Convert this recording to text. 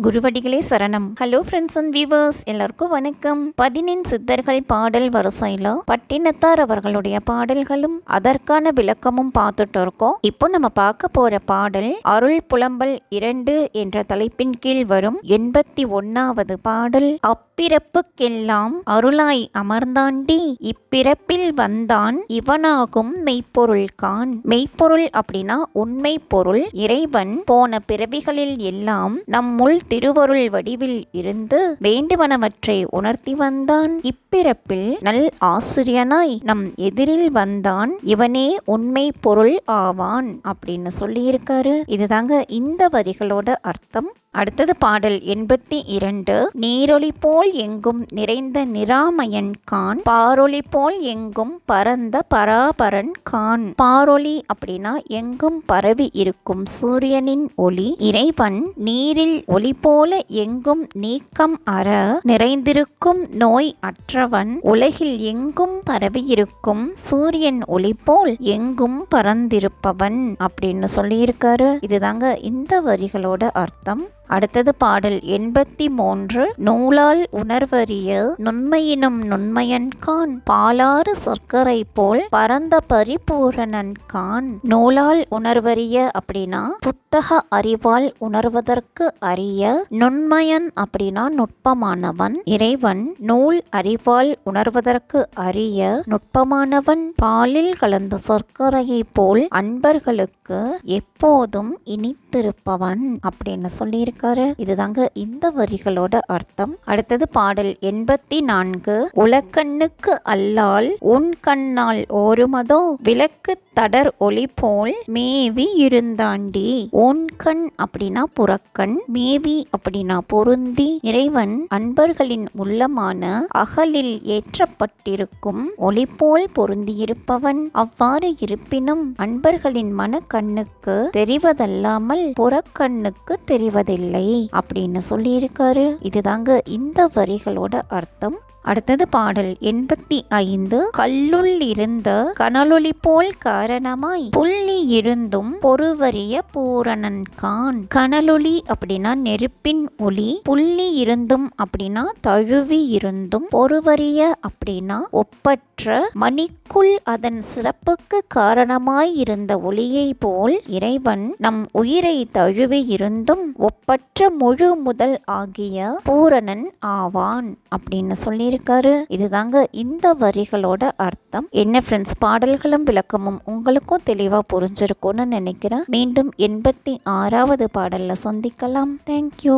குருவடிகளே சரணம். Hello friends and viewers, எல்லாருக்கும் வணக்கம். 14 சித்தர்கள் பாடல் வரிசையில் பட்டினத்தார் அவர்களுடைய பாடல்களும் அதற்கான விளக்கமும் பார்த்துட்டு இருக்கோம். இப்போ நம்ம பார்க்க போற பாடல் அருள் புலம்பல் 2 என்ற தலைப்பின் கீழ் வரும் 81வது பாடல். அப்பிறப்புக்கெல்லாம் அருளாய் அமர்ந்தாண்டி இப்பிறப்பில் வந்தான் இவனாகும் மெய்ப்பொருள் கான். மெய்ப்பொருள் அப்படின்னா உண்மை பொருள். இறைவன் போன பிறவிகளில் எல்லாம் நம்முள் திருவருள் வடிவில் இருந்து வேண்டுவனவற்றை உணர்த்தி வந்தான். இப்பிறப்பில் நல் ஆசிரியனாய் நம் எதிரில் வந்தான். இவனே உண்மை பொருள் ஆவான் அப்படின்னு சொல்லியிருக்காரு. இதுதாங்க இந்த வரிகளோட அர்த்தம். அடுத்தது பாடல் 82. நீரொளி போல் எங்கும் நிறைந்த நிராமயன் கான், பாரொளி போல் எங்கும் பரந்த பராபரன் கான். பாரொளி அப்படின்னா எங்கும் பரவி இருக்கும் சூரியனின் ஒளி. இறைவன் நீரில் ஒளி போல எங்கும் நீக்கம் அற நிறைந்திருக்கும் நோய் அற்றவன். உலகில் எங்கும் பரவியிருக்கும் சூரியன் ஒளி போல் எங்கும் பறந்திருப்பவன் அப்படின்னு சொல்லியிருக்காரு. இதுதாங்க இந்த வரிகளோட அர்த்தம். அடுத்தது பாடல் 83. நூலால் உணர்வறிய நுண்மையினும் நுண்மையன் கான், பாலாறு சர்க்கரை போல் பரந்த பரிபூரணன் கான். நூலால் உணர்வறிய அப்படின்னா புத்தக அறிவால் உணர்வதற்கு அறிய. நுண்மையன் அப்படின்னா நுட்பமானவன். இறைவன் நூல் அறிவால் உணர்வதற்கு அறிய நுட்பமானவன். பாலில் கலந்த சர்க்கரையை போல் அன்பர்களுக்கு எப்போதும் இனித்திருப்பவன் அப்படின்னு சொல்லியிருக்க. இதுதாங்க இந்த வரிகளோட அர்த்தம். அடுத்தது பாடல் 84. உலக்கண்ணுக்கு அல்லால் உன் கண்ணால் ஓருமதோ விளக்கு தடர் ஒளி போல் மேவி இருந்தாண்டி. உன் கண் அப்படின்னா புறக்கண், மேவி அப்படின்னா பொருந்தி. இறைவன் அன்பர்களின் உள்ளமான அகலில் ஏற்றப்பட்டிருக்கும் ஒளி போல் பொருந்தியிருப்பவன். அவ்வாறு இருப்பினும் அன்பர்களின் மன கண்ணுக்கு தெரிவதல்லாமல் புறக்கண்ணுக்கு தெரிவதில்லை அப்படின்னு சொல்லியிருக்காரு. இதுதாங்க இந்த வரிகளோட அர்த்தம். அடுத்தது பாடல் 85. கல்லுள் இருந்த கனலொளி போல் காரணமாய் புள்ளி இருந்தும் பொறுவரிய பூரணன் கான். கனலொளி அப்படின்னா நெருப்பின் ஒளி. புள்ளி இருந்தும் அப்படின்னா தழுவி இருந்தும். பொறுவரிய அப்படின்னா ஒப்பற்ற மணிக்குள் அதன் சிறப்புக்கு காரணமாய் இருந்த ஒளியை போல் இறைவன் நம் உயிரை தழுவி இருந்தும் ஒப்பற்ற முழு முதல் ஆகிய பூரணன் ஆவான் அப்படின்னு சொல்லி இருக்காரு. இதுதாங்க இந்த வரிகளோட அர்த்தம். என்ன ஃப்ரெண்ட்ஸ், பாடல்களும் விளக்கமும் உங்களுக்கும் தெளிவா புரிஞ்சிருக்கும்னு நினைக்கிறேன். மீண்டும் 86வது பாடல்ல சந்திக்கலாம். தேங்க்யூ.